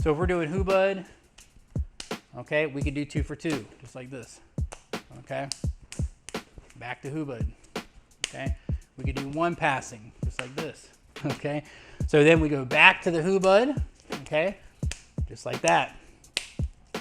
So if we're doing hubud, okay, we could do 2 for 2, just like this, okay? Back to hubud, okay? We could do 1 passing, just like this, okay? So then we go back to the hubud, okay? Just like that.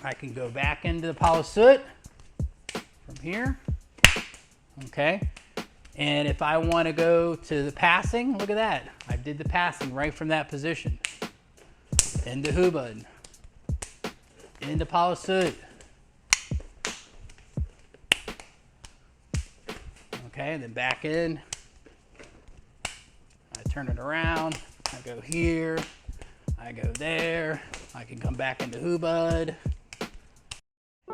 I can go back into the pas de seul from here, okay? And if I want to go to the passing, look at that. I did the passing right from that position. Into hubud. Into pas de seul. Okay, and then back in. I turn it around. I go here. I go there. I can come back into hubud.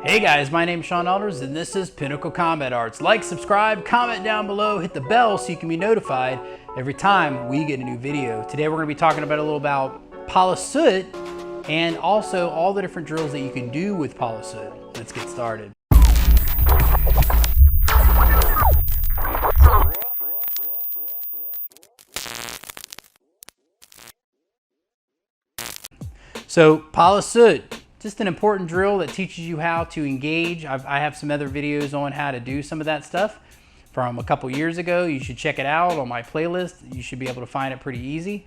Hey guys, my name is Sean Elders and this is Pinnacle Combat Arts. Like, subscribe, comment down below, hit the bell so you can be notified every time we get a new video. Today we're going to be talking about a little about pas de seul and also all the different drills that you can do with pas de seul. Let's get started. So pas de seul, just an important drill that teaches you how to engage. I have some other videos on how to do some of that stuff from a couple years ago. You should check it out on my playlist. You should be able to find it pretty easy.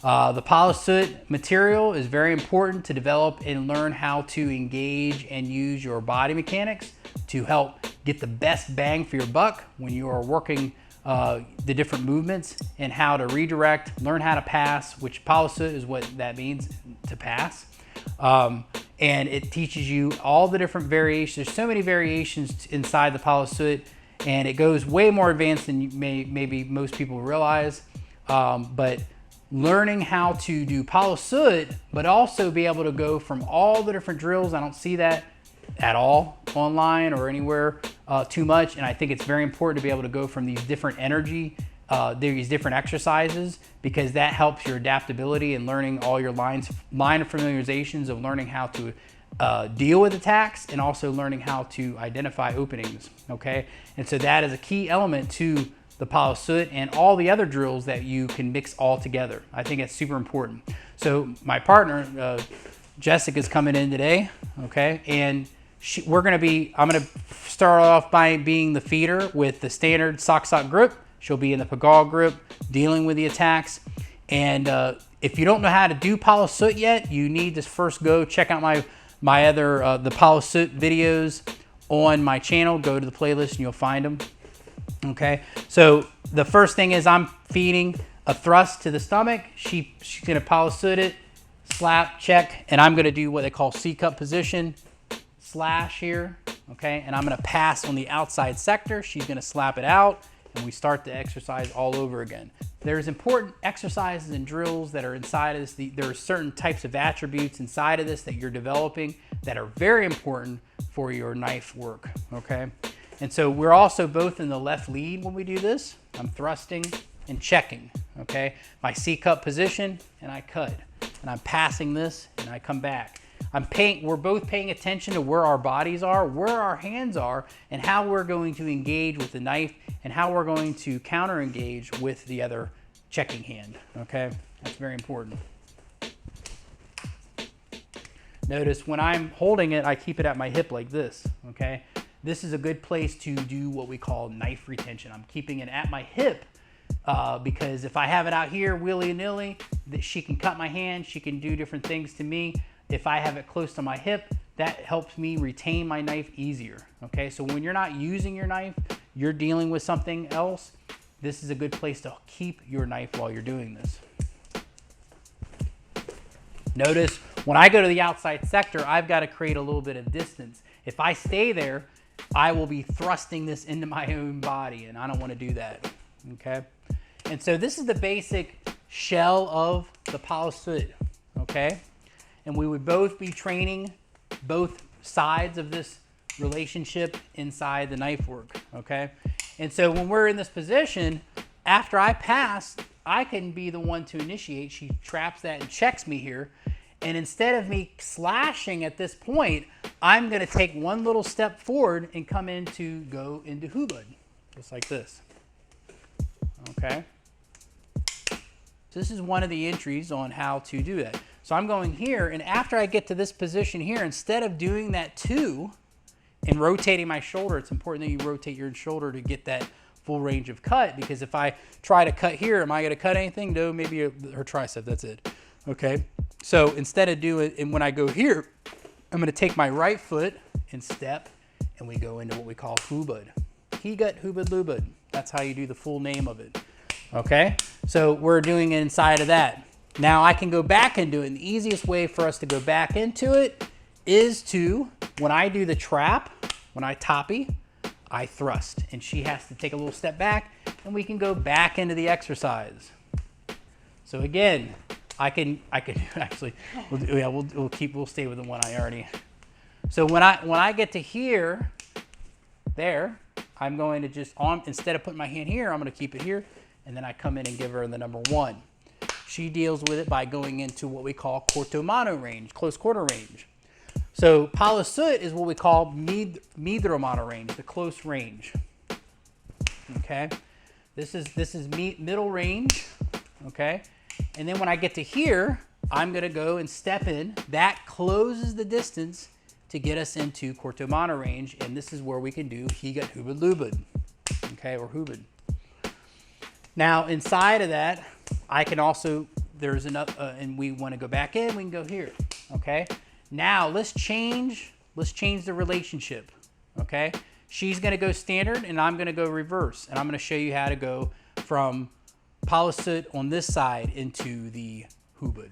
The pas de seul material is very important to develop and learn how to engage and use your body mechanics to help get the best bang for your buck when you are working the different movements and how to redirect, learn how to pass, which pas de seul is what that means, to pass. And it teaches you all the different variations. There's so many variations inside the pas de seul, and it goes way more advanced than maybe most people realize. But learning how to do pas de seul, but also be able to go from all the different drills. I don't see that at all online or anywhere too much, and I think it's very important to be able to go from these different energy, these different exercises, because that helps your adaptability and learning all your line of familiarizations of learning how to deal with attacks and also learning how to identify openings, okay? And so that is a key element to the pas de seul and all the other drills that you can mix all together. I think it's super important. So my partner, Jessica's coming in today, okay? And I'm gonna start off by being the feeder with the standard sock grip. She'll be in the Pigalle grip, dealing with the attacks. And if you don't know how to do pas de seul yet, you need to first go check out my other the pas de seul videos on my channel. Go to the playlist and you'll find them. Okay, so the first thing is I'm feeding a thrust to the stomach. She's gonna pas de seul it, slap, check, and I'm gonna do what they call C-cup position, slash here, okay? And I'm gonna pass on the outside sector. She's gonna slap it out, and we start the exercise all over again. There's important exercises and drills that are inside of this. There are certain types of attributes inside of this that you're developing that are very important for your knife work, okay? And so we're also both in the left lead when we do this. I'm thrusting and checking, okay? My C-cup position, and I cut. And I'm passing this, and I come back. We're both paying attention to where our bodies are, where our hands are, and how we're going to engage with the knife, and how we're going to counter engage with the other checking hand, okay? That's very important. Notice when I'm holding it, I keep it at my hip like this, okay? This is a good place to do what we call knife retention. I'm keeping it at my hip because if I have it out here willy-nilly, she can cut my hand, she can do different things to me. If I have it close to my hip, that helps me retain my knife easier, okay? So when you're not using your knife, you're dealing with something else, this is a good place to keep your knife while you're doing this. Notice when I go to the outside sector, I've got to create a little bit of distance. If I stay there, I will be thrusting this into my own body, and I don't want to do that, okay? And so this is the basic shell of the pas de seul, okay? And we would both be training both sides of this relationship inside the knife work, okay? And so when we're in this position, after I pass, I can be the one to initiate. She traps that and checks me here. And instead of me slashing at this point, I'm gonna take one little step forward and go into hubud, just like this, okay? So this is one of the entries on how to do that. So I'm going here, and after I get to this position here, instead of doing that 2 and rotating my shoulder, it's important that you rotate your shoulder to get that full range of cut, because if I try to cut here, am I going to cut anything? No, maybe her tricep, that's it. Okay, so instead of doing, and when I go here, I'm going to take my right foot and step, and we go into what we call hubud. Higut, hubud, lubud. That's how you do the full name of it. Okay, so we're doing it inside of that. Now I can go back into it, and the easiest way for us to go back into it is to, when I do the trap, when I toppy, I thrust, and she has to take a little step back, and we can go back into the exercise. So again, I can actually, we'll stay with the one I already. So when I get to here, there, I'm going to just, instead of putting my hand here, I'm going to keep it here, and then I come in and give her the number 1. She deals with it by going into what we call corto mano range, close quarter range. So palasut is what we call midro mano range, the close range. Okay, this is middle range. Okay, and then when I get to here, I'm gonna go and step in. That closes the distance to get us into corto mano range, and this is where we can do higut, hubud, lubud. Okay, or hubud. Now inside of that, I can also, there's enough, and we want to go back in, we can go here. Okay. Now let's change the relationship. Okay. She's going to go standard, and I'm going to go reverse, and I'm going to show you how to go from palasut on this side into the hubud.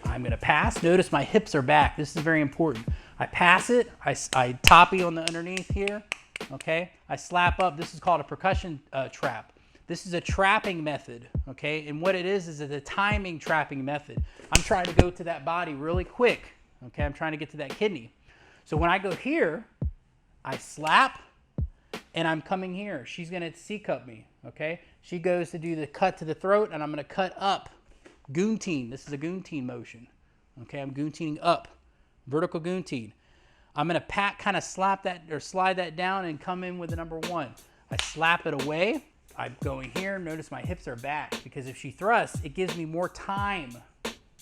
I'm going to pass. Notice my hips are back. This is very important. I pass it. I toppy on the underneath here. Okay. I slap up. This is called a percussion trap. This is a trapping method, okay? And what it is a timing trapping method. I'm trying to go to that body really quick, okay? I'm trying to get to that kidney. So when I go here, I slap, and I'm coming here. She's gonna C-cup me, okay? She goes to do the cut to the throat, and I'm gonna cut up. Guillotine, this is a guillotine motion, okay? I'm guillotining up, vertical guillotine. I'm gonna kind of slap that, or slide that down and come in with the number 1. I slap it away. I'm going here. Notice my hips are back, because if she thrusts, it gives me more time.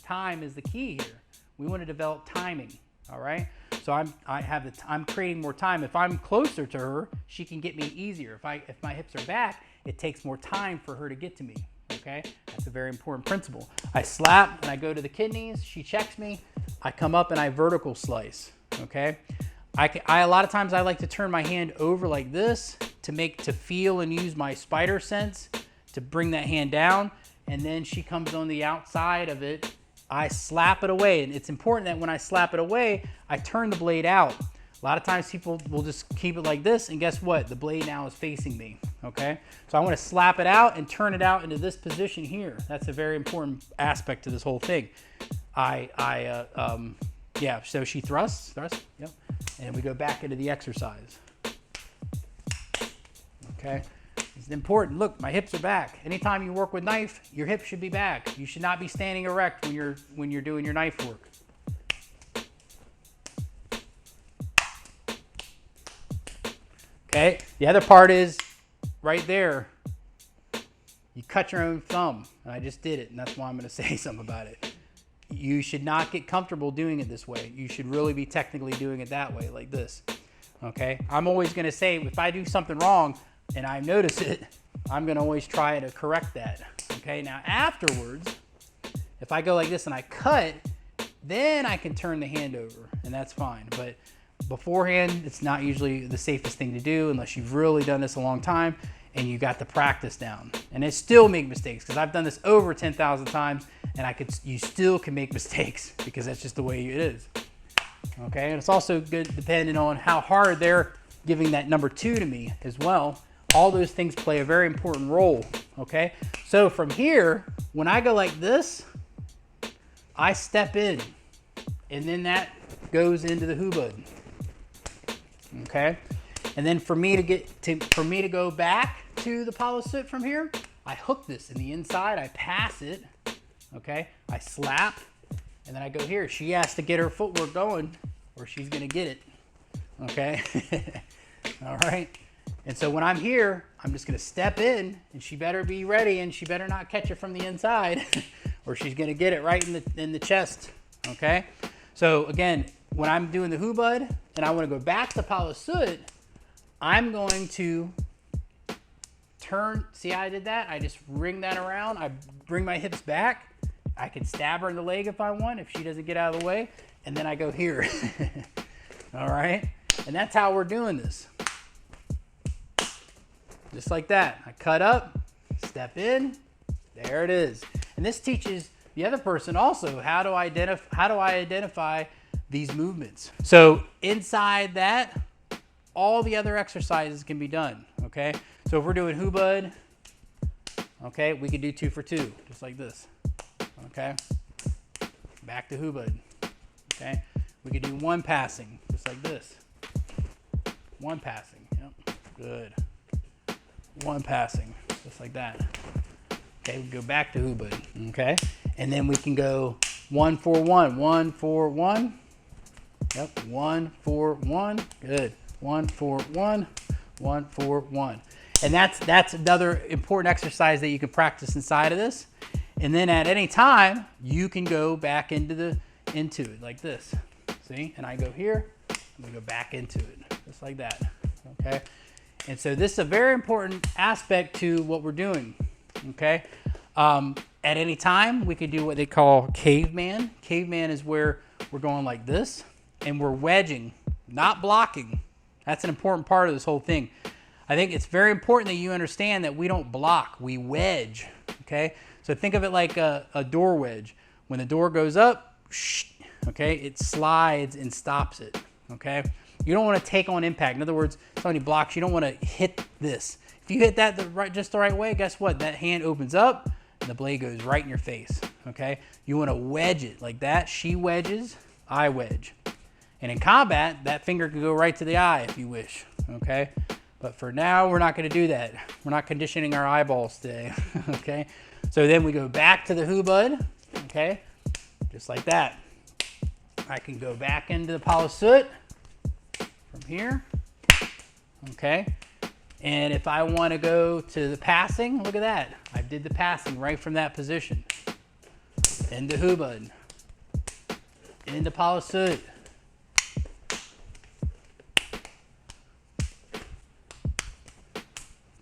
Time is the key here. We want to develop timing. All right. So I'm creating more time. If I'm closer to her, she can get me easier. If my hips are back, it takes more time for her to get to me. Okay. That's a very important principle. I slap and I go to the kidneys. She checks me. I come up and I vertical slice. Okay. A lot of times I like to turn my hand over like this to feel and use my spider sense to bring that hand down, and then she comes on the outside of it. I slap it away, and it's important that when I slap it away, I turn the blade out. A lot of times people will just keep it like this, and guess what? The blade now is facing me, okay? So I want to slap it out and turn it out into this position here. That's a very important aspect to this whole thing. Yeah, so she thrusts, yep. And we go back into the exercise. Okay, it's important. Look, my hips are back. Anytime you work with knife, your hips should be back. You should not be standing erect when you're doing your knife work. Okay, the other part is right there. You cut your own thumb, and I just did it, and that's why I'm going to say something about it. You should not get comfortable doing it this way. You should really be technically doing it that way, like this. Okay, I'm always going to say, if I do something wrong and I notice it, I'm going to always try to correct that. Okay, now afterwards, if I go like this and I cut, then I can turn the hand over, and that's fine. But beforehand, it's not usually the safest thing to do unless you've really done this a long time and you got the practice down. And I still make mistakes, because I've done this over 10,000 times, and you still can make mistakes, because that's just the way it is. Okay, and it's also good depending on how hard they're giving that number 2 to me as well. All those things play a very important role. Okay, so from here, when I go like this, I step in, and then that goes into the hubud. Okay, and then for me to go back to the palasut from here, I hook this in the inside. I pass it. Okay, I slap, and then I go here. She has to get her footwork going, or she's gonna get it. Okay, all right. And so when I'm here, I'm just gonna step in, and she better be ready, and she better not catch it from the inside, or she's gonna get it right in the chest, okay? So again, when I'm doing the hubud and I wanna go back to Palasut, I'm going to turn, see how I did that? I just ring that around, I bring my hips back, I can stab her in the leg if I want, if she doesn't get out of the way, and then I go here, all right? And that's how we're doing this. Just like that. I cut up, step in, there it is. And this teaches the other person also how do I identify these movements. So inside that, all the other exercises can be done, okay? So if we're doing hubud, okay, we can do 2 for 2, just like this, okay? Back to hubud, okay? We could do 1 passing, just like this. 1 passing, yep, good. 1 passing, just like that. Okay, we go back to hubud, okay? And then we can go 1 for 1, 1 for 1. Yep, 1 for 1, good. 1 for 1, 1 for 1. And that's another important exercise that you can practice inside of this. And then at any time, you can go back into it like this. See? And I go here, I'm gonna go back into it, just like that, okay? And so this is a very important aspect to what we're doing, okay? At any time, we could do what they call caveman. Caveman is where we're going like this, and we're wedging, not blocking. That's an important part of this whole thing. I think it's very important that you understand that we don't block, we wedge, okay? So think of it like a door wedge. When the door goes up, okay, it slides and stops it, okay? You don't want to take on impact. In other words, somebody blocks, you don't want to hit this. If you hit that just the right way, guess what? That hand opens up and the blade goes right in your face, okay? You want to wedge it like that. She wedges, I wedge. And in combat, that finger can go right to the eye if you wish, okay? But for now, we're not going to do that. We're not conditioning our eyeballs today, okay? So then we go back to the hubud, okay? Just like that. I can go back into the Palasut from here, okay? And if I want to go to the passing, look at that. I did the passing right from that position. Into hubud, into Palasut.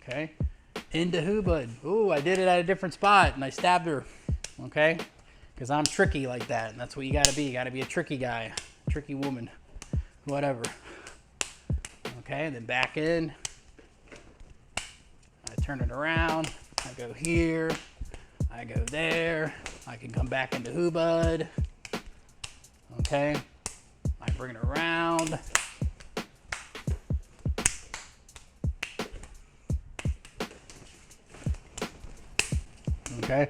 Okay, into hubud. Ooh, I did it at a different spot and I stabbed her, okay? Because I'm tricky like that, and that's what you gotta be. You gotta be a tricky guy, tricky woman, whatever. Okay, and then back in. I turn it around, I go here, I go there, I can come back into hubud, okay? I bring it around. Okay,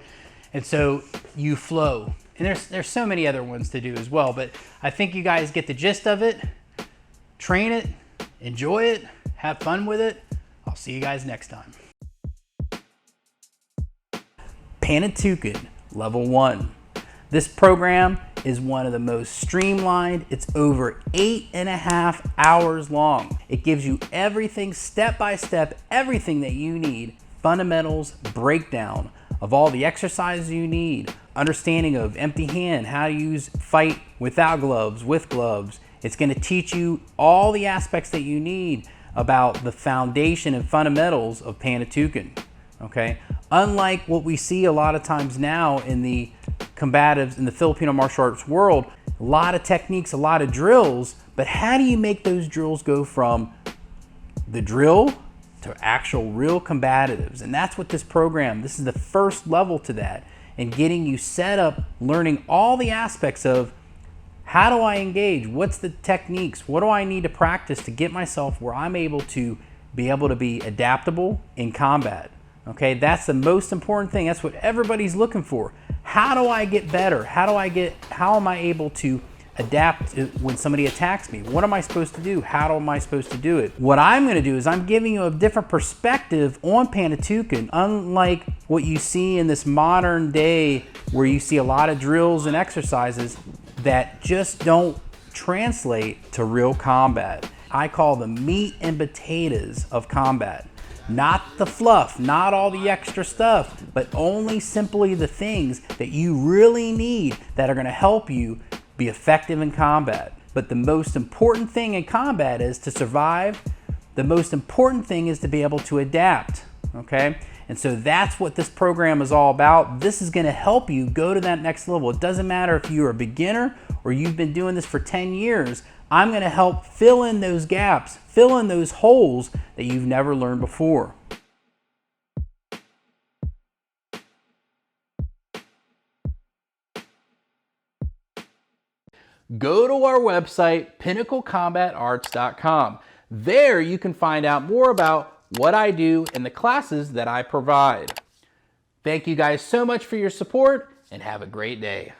and so you flow. And there's so many other ones to do as well, but I think you guys get the gist of it. Train it, enjoy it, have fun with it. I'll see you guys next time. Panantukan Level 1. This program is one of the most streamlined. It's over 8.5 hours long. It gives you everything step by step, everything that you need. Fundamentals breakdown of all the exercises you need, understanding of empty hand, how to use fight without gloves, with gloves. It's going to teach you all the aspects that you need about the foundation and fundamentals of Panantukan, okay? Unlike what we see a lot of times now in the combatives in the Filipino martial arts world, a lot of techniques, a lot of drills, but how do you make those drills go from the drill to actual real combatives? And that's what this program, this is the first level to that, and getting you set up, learning all the aspects of how do I engage, what's the techniques, what do I need to practice to get myself where I'm able to be adaptable in combat. Okay, that's the most important thing. That's what everybody's looking for. How do I get better? How am I able to adapt when somebody attacks me? What am I supposed to do? How am I supposed to do it? What I'm going to do is I'm giving you a different perspective on Panantukan, unlike what you see in this modern day where you see a lot of drills and exercises that just don't translate to real combat. I call the meat and potatoes of combat. Not the fluff, not all the extra stuff, but only simply the things that you really need that are going to help you be effective in combat. But the most important thing in combat is to survive. The most important thing is to be able to adapt, okay? And so that's what this program is all about. This is going to help you go to that next level. It doesn't matter if you're a beginner or you've been doing this for 10 years. I'm going to help fill in those gaps, fill in those holes that you've never learned before. Go to our website, pinnaclecombatarts.com. There you can find out more about what I do and the classes that I provide. Thank you guys so much for your support, and have a great day.